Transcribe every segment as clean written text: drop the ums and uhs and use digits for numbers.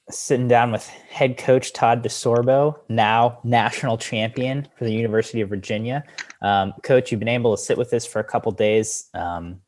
sitting down with head coach Todd DeSorbo, now national champion for the University of Virginia. Coach, you've been able to sit with this for a couple days.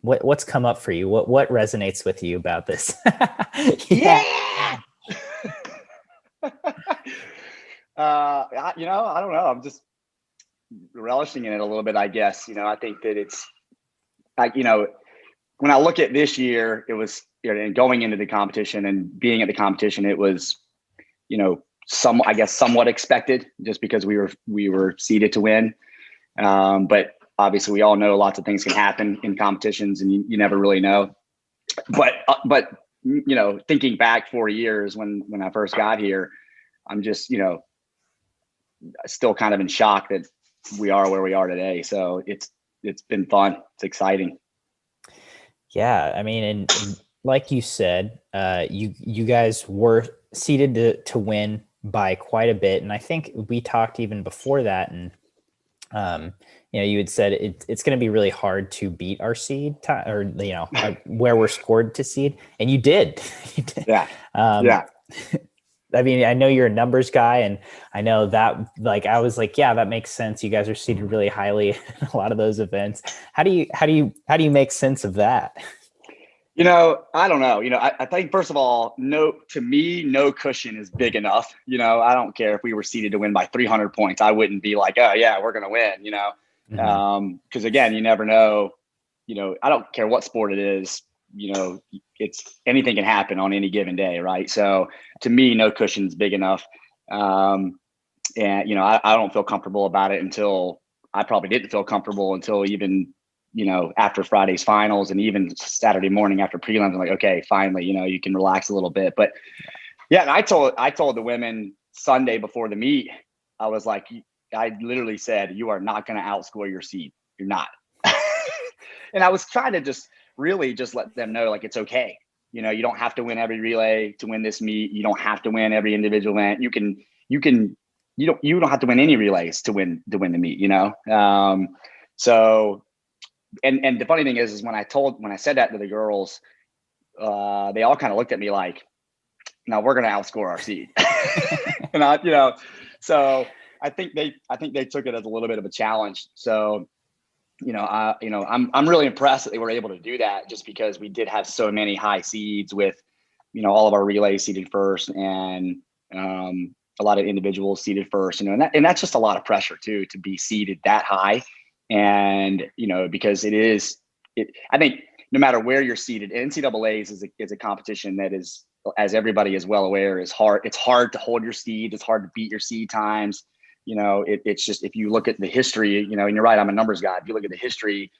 What's come up for you? What resonates with you about this? Yeah. I don't know. I'm just relishing in it a little bit, I guess. I think that it's like, when I look at this year, it was, and going into the competition and being at the competition, it was, somewhat expected just because we were seeded to win. But obviously we all know lots of things can happen in competitions and you never really know. But thinking back 4 years when I first got here, I'm just, still kind of in shock that we are where we are today. So it's been fun. It's exciting. Yeah. I mean, and like you said, you guys were seeded to win by quite a bit. And I think we talked even before that. And, you had said it's going to be really hard to beat our seed where we're scored to seed. And you did. You did. Yeah. Yeah. I mean, I know you're a numbers guy, and I know that, I was like, yeah, that makes sense. You guys are seated really highly in a lot of those events. How do you make sense of that? I don't know. I think first of all, no cushion is big enough. I don't care if we were seeded to win by 300 points. I wouldn't be like, oh yeah, we're going to win, because again, you never know, I don't care what sport it is, it's anything can happen on any given day. Right. So to me, no cushion is big enough. And, I don't feel comfortable about it I probably didn't feel comfortable until even, after Friday's finals and even Saturday morning after prelims. I'm like, okay, finally, you can relax a little bit. But yeah, and I told the women Sunday before the meet, I was like, I literally said, you are not going to outscore your seed. You're not. And I was trying to just let them know, like, it's okay. You don't have to win every relay to win this meet. You don't have to win every individual event. You don't have to win any relays to win the meet, So, and the funny thing is when I said that to the girls, they all kind of looked at me like, no, we're going to outscore our seed. And so I think they took it as a little bit of a challenge. So, I'm really impressed that they were able to do that, just because we did have so many high seeds with, all of our relays seeded first, and a lot of individuals seeded first, and that's just a lot of pressure too, to be seeded that high. And, because I think no matter where you're seated, NCAAs is a competition that is, as everybody is well aware, is hard. It's hard to hold your seed. It's hard to beat your seed times. It's just, if you look at the history, and you're right, I'm a numbers guy. If you look at the history,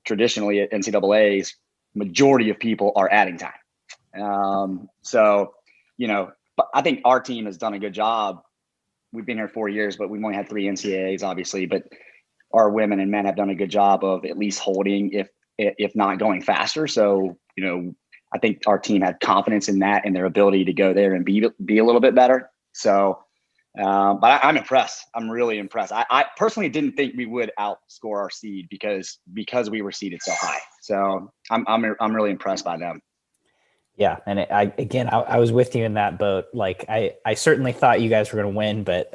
traditionally at NCAAs, majority of people are adding time. So, but I think our team has done a good job. We've been here 4 years, but we've only had 3 NCAAs, obviously, but our women and men have done a good job of at least holding, if not going faster. So, I think our team had confidence in that and their ability to go there and be a little bit better. So, but I'm impressed. I'm really impressed. I personally didn't think we would outscore our seed because we were seeded so high. So I'm really impressed by them. Yeah. And I was with you in that boat. Like I certainly thought you guys were going to win, but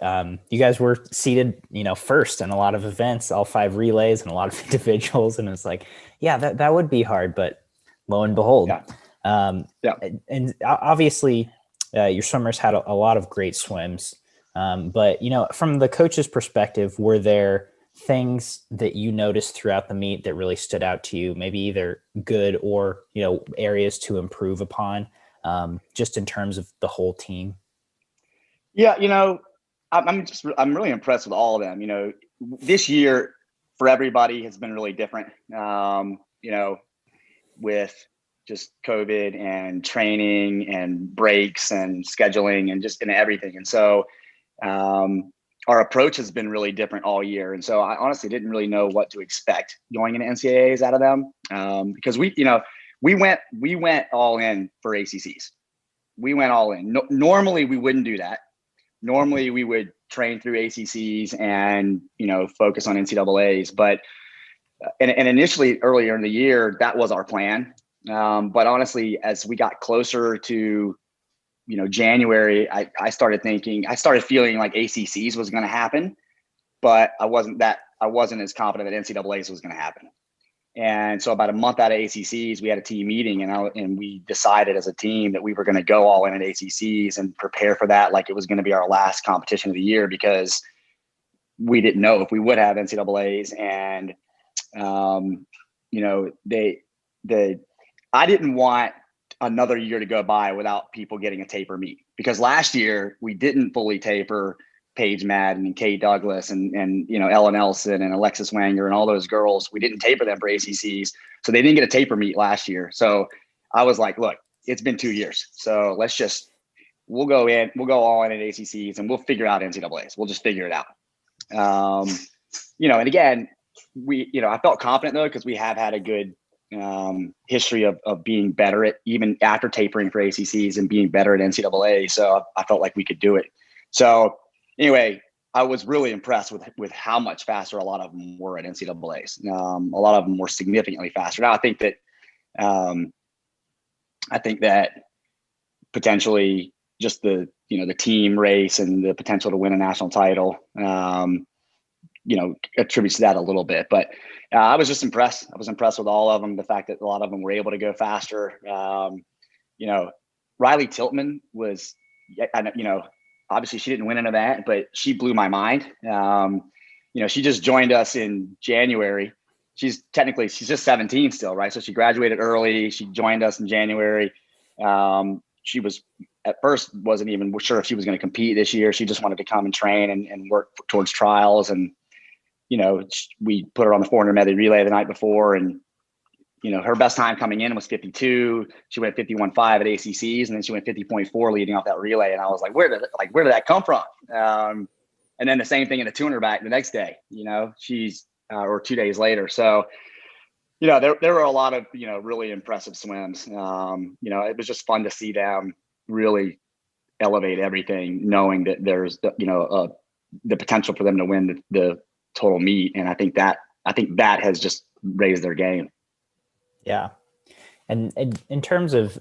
you guys were seated, first in a lot of events, all 5 relays and a lot of individuals. And it's like, yeah, that would be hard, but lo and behold. Yeah. And obviously your swimmers had a lot of great swims. But, from the coach's perspective, were there things that you noticed throughout the meet that really stood out to you, maybe either good or, areas to improve upon, just in terms of the whole team? Yeah. I'm really impressed with all of them. This year for everybody has been really different, with just COVID and training and breaks and scheduling and just in everything. And so, our approach has been really different all year. And so I honestly didn't really know what to expect going into NCAAs out of them. Because we went all in for ACCs. We went all in. Normally we wouldn't do that. Normally we would train through ACCs and, focus on NCAAs, but, and initially earlier in the year, that was our plan. But honestly, as we got closer to, January, I started feeling like ACCs was going to happen, but I wasn't as confident that NCAAs was going to happen. And so about a month out of ACCs, we had a team meeting, and we decided as a team that we were going to go all in at ACCs and prepare for that like it was going to be our last competition of the year, because we didn't know if we would have NCAAs. And I didn't want another year to go by without people getting a taper meet, because last year we didn't fully taper Paige Madden and Kay Douglas and Ella Nelson and Alexis Wanger and all those girls. We didn't taper them for ACCs, so they didn't get a taper meet last year. So I was like, look, it's been 2 years, so we'll go all in at ACCs, and we'll figure out NCAAs. We'll just figure it out. And again, I felt confident though, because we have had a good history of being better at, even after tapering for ACCs, and being better at NCAA. So I felt like we could do it. So anyway, I was really impressed with how much faster a lot of them were at NCAAs. A lot of them were significantly faster. Now I think that potentially just the team race and the potential to win a national title, attributes to that a little bit. But I was just impressed. I was impressed with all of them. The fact that a lot of them were able to go faster. Riley Tiltman was, obviously she didn't win an event, but she blew my mind. She just joined us in January. She's just 17 still, right? So she graduated early. She joined us in January. She was at first wasn't even sure if she was going to compete this year. She just wanted to come and train and work towards trials. And, we put her on the 400 medley relay the night before, and, her best time coming in was 52. She went 51.5 at ACCs, and then she went 50.4 leading off that relay. And I was like, where did that come from? And then the same thing in the 200 back the next day, she's, or 2 days later. So, there were a lot of, really impressive swims. It was just fun to see them really elevate everything, knowing that there's, the potential for them to win the total meet. And I think that has just raised their game. Yeah. And in terms of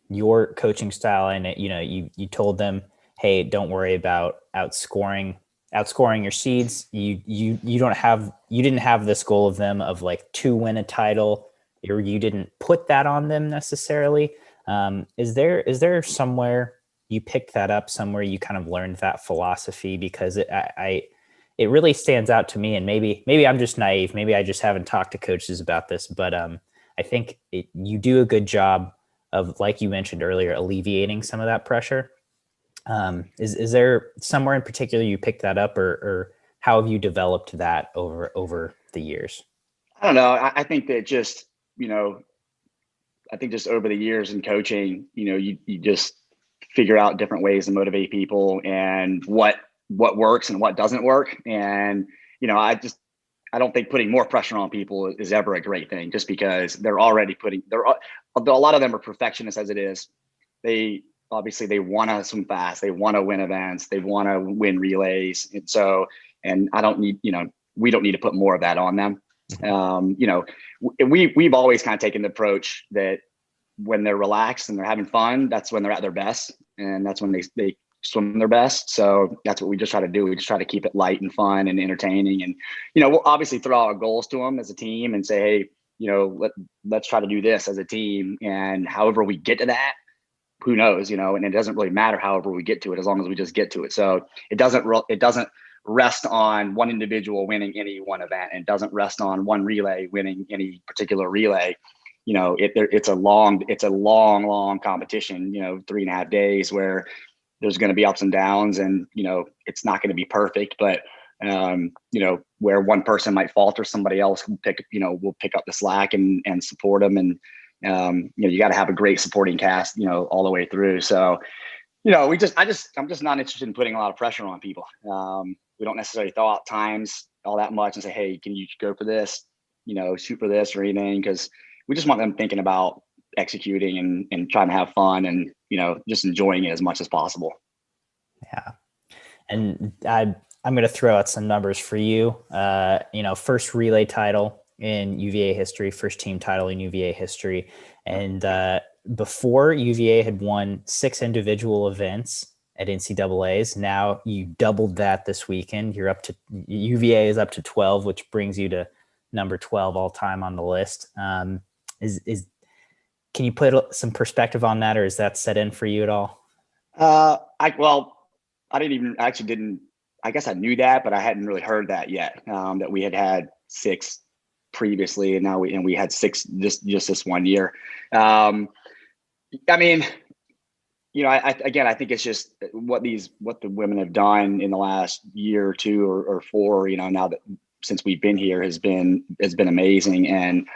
your coaching style, and you told them, hey, don't worry about outscoring your seeds. You didn't have this goal of them of like to win a title, or you didn't put that on them necessarily. Is there somewhere you picked that up, somewhere you kind of learned that philosophy? Because it really stands out to me, and maybe I'm just naive. Maybe I just haven't talked to coaches about this, but I think you do a good job of, like you mentioned earlier, alleviating some of that pressure. Is there somewhere in particular you picked that up, or how have you developed that over the years? I don't know. I think that just, just over the years in coaching, you just figure out different ways to motivate people, and what works and what doesn't work. And, I don't think putting more pressure on people is ever a great thing, just because they're already a lot of them are perfectionists as it is. They want to swim fast. They want to win events. They want to win relays. And I don't need, we don't need to put more of that on them. We've always kind of taken the approach that when they're relaxed and they're having fun, that's when they're at their best, and that's when they swim their best. So that's what we just try to do. We just try to keep it light and fun and entertaining. And, we'll obviously throw out goals to them as a team and say, hey, let's try to do this as a team. And however we get to that, who knows, and it doesn't really matter however we get to it, as long as we just get to it. So it doesn't rest on one individual winning any one event, and it doesn't rest on one relay winning any particular relay. It's a long competition, 3.5 days, where there's going to be ups and downs, and, it's not going to be perfect, but, where one person might falter, somebody else will pick up the slack and support them. And, you got to have a great supporting cast, all the way through. So, I'm just not interested in putting a lot of pressure on people. We don't necessarily throw out times all that much and say, hey, can you go for this, shoot for this or anything? Because we just want them thinking about executing and trying to have fun and, just enjoying it as much as possible. Yeah. And I'm going to throw out some numbers for you. First relay title in UVA history, first team title in UVA history. And before UVA had won 6 individual events at NCAAs. Now you doubled that this weekend. You're up to UVA is up to 12, which brings you to number 12 all time on the list. Can you put some perspective on that, or is that set in for you at all? I guess I knew that, but I hadn't really heard that yet. That we had 6 previously, and now we had 6 just this one year. I mean, I think it's just what the women have done in the last year or 2 or 4. Now that since we've been here has been amazing. And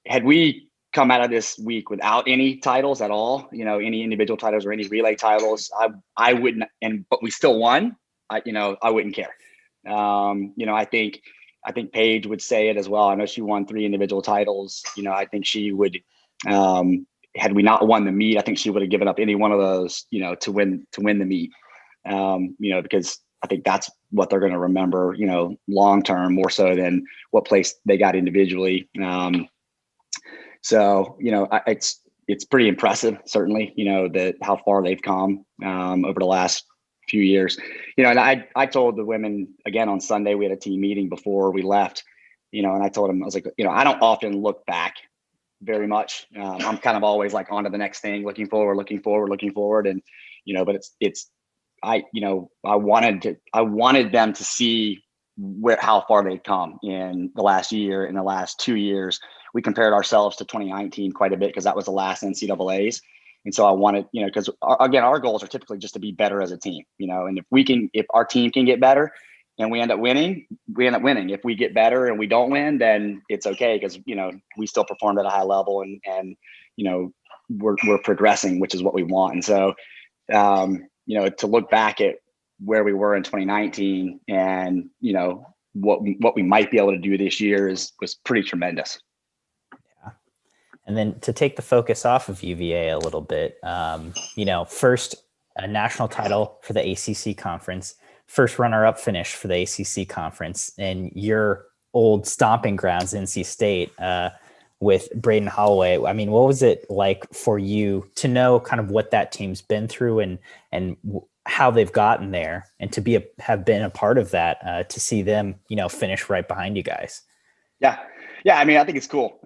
had we come out of this week without any titles at all, any individual titles or any relay titles, I wouldn't, but we still won. I wouldn't care. I think Paige would say it as well. I know she won 3 individual titles. I think she would, had we not won the meet, I think she would have given up any one of those, to win the meet. Because I think that's what they're going to remember, long term, more so than what place they got individually. So, it's pretty impressive, certainly, that how far they've come over the last few years. And I told the women again on Sunday, we had a team meeting before we left, and I told them, I was like, I don't often look back very much. I'm kind of always like on to the next thing, looking forward. And, but I wanted them to see how far they've come in the last year. In the last 2 years, we compared ourselves to 2019 quite a bit because that was the last NCAAs. And so I wanted, because our goals are typically just to be better as a team, and if our team can get better and we end up winning, we end up winning. If we get better and we don't win, then it's okay. Because, we still performed at a high level and we're progressing, which is what we want. And so, to look back at where we were in 2019 and, what we might be able to do this year was pretty tremendous. And then to take the focus off of UVA a little bit, first a national title for the ACC conference, first runner-up finish for the ACC conference, and your old stomping grounds, NC State, with Braden Holloway. I mean, what was it like for you to know kind of what that team's been through and how they've gotten there, and to have been a part of that, to see them, finish right behind you guys? Yeah. I mean, I think it's cool.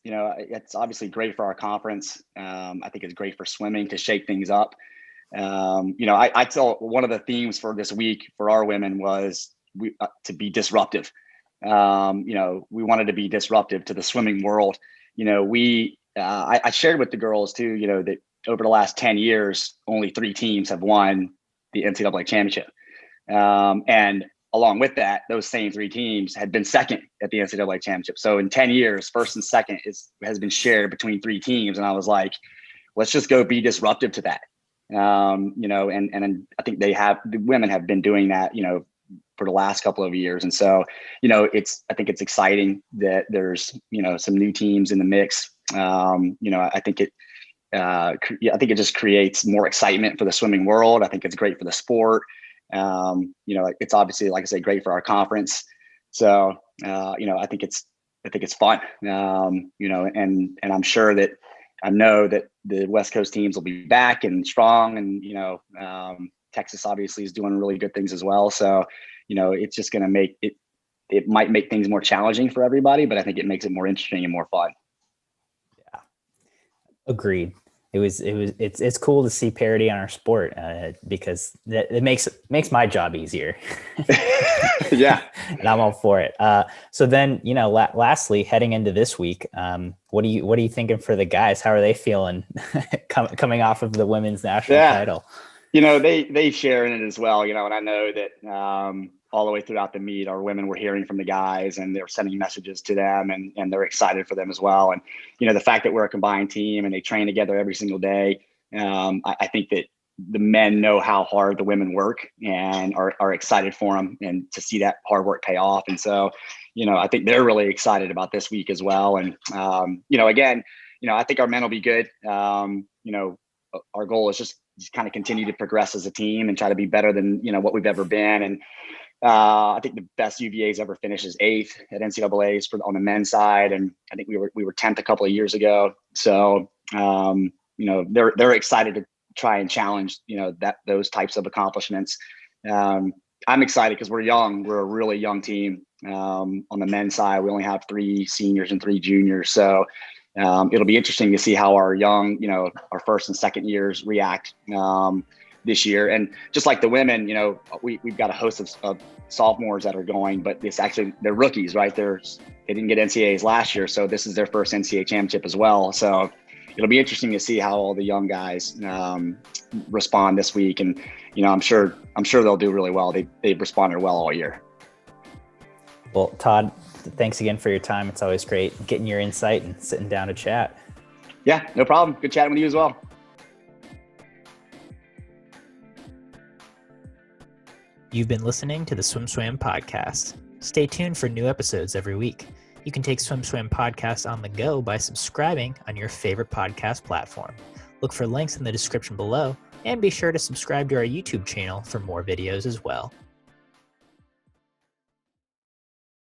It's obviously great for our conference. I think it's great for swimming to shake things up. I tell one of the themes for this week for our women was to be disruptive. We wanted to be disruptive to the swimming world. I shared with the girls too, that over the last 10 years, only 3 teams have won the NCAA championship. And along with that, those same 3 teams had been second at the NCAA championship. So in 10 years, first and second has been shared between 3 teams. And I was like, let's just go be disruptive to that. And I think the women have been doing that, for the last couple of years. And so, I think it's exciting that there's, some new teams in the mix. I think it just creates more excitement for the swimming world. I think it's great for the sport. It's obviously, like I say, great for our conference. So, I think it's fun. And I'm sure that I know that the West Coast teams will be back and strong, and, Texas obviously is doing really good things as well. So, it's just going to make it might make things more challenging for everybody, but I think it makes it more interesting and more fun. Yeah. Agreed. It's cool to see parity on our sport, because it makes my job easier. Yeah. And I'm all for it. So then, lastly, heading into this week, what are you thinking for the guys? How are they feeling coming off of the women's national title? They share in it as well, and I know that all the way throughout the meet, our women were hearing from the guys and they're sending messages to them, and they're excited for them as well. And, the fact that we're a combined team and they train together every single day, I think that the men know how hard the women work and are excited for them, and to see that hard work pay off. And so, I think they're really excited about this week as well. And, again, I think our men will be good. Our goal is just kind of continue to progress as a team and try to be better than, what we've ever been. And, I think the best UVA's ever finished is 8th at NCAA's on the men's side, and I think we were 10th a couple of years ago. So they're excited to try and challenge those types of accomplishments. I'm excited because we're young. We're a really young team. On the men's side, we only have 3 seniors and 3 juniors. So it'll be interesting to see how our young, our first and second years react this year. And just like the women, we've got a host of sophomores that are going, but they're rookies, right? They didn't get NCAAs last year, so this is their first NCAA championship as well. So it'll be interesting to see how all the young guys respond this week. And I'm sure they'll do really well. They've responded well all year. Well, Todd, thanks again for your time. It's always great getting your insight and sitting down to chat. Yeah, no problem. Good chatting with you as well. You've been listening to the SwimSwam podcast. Stay tuned for new episodes every week. You can take SwimSwam podcast on the go by subscribing on your favorite podcast platform. Look for links in the description below, and be sure to subscribe to our YouTube channel for more videos as well.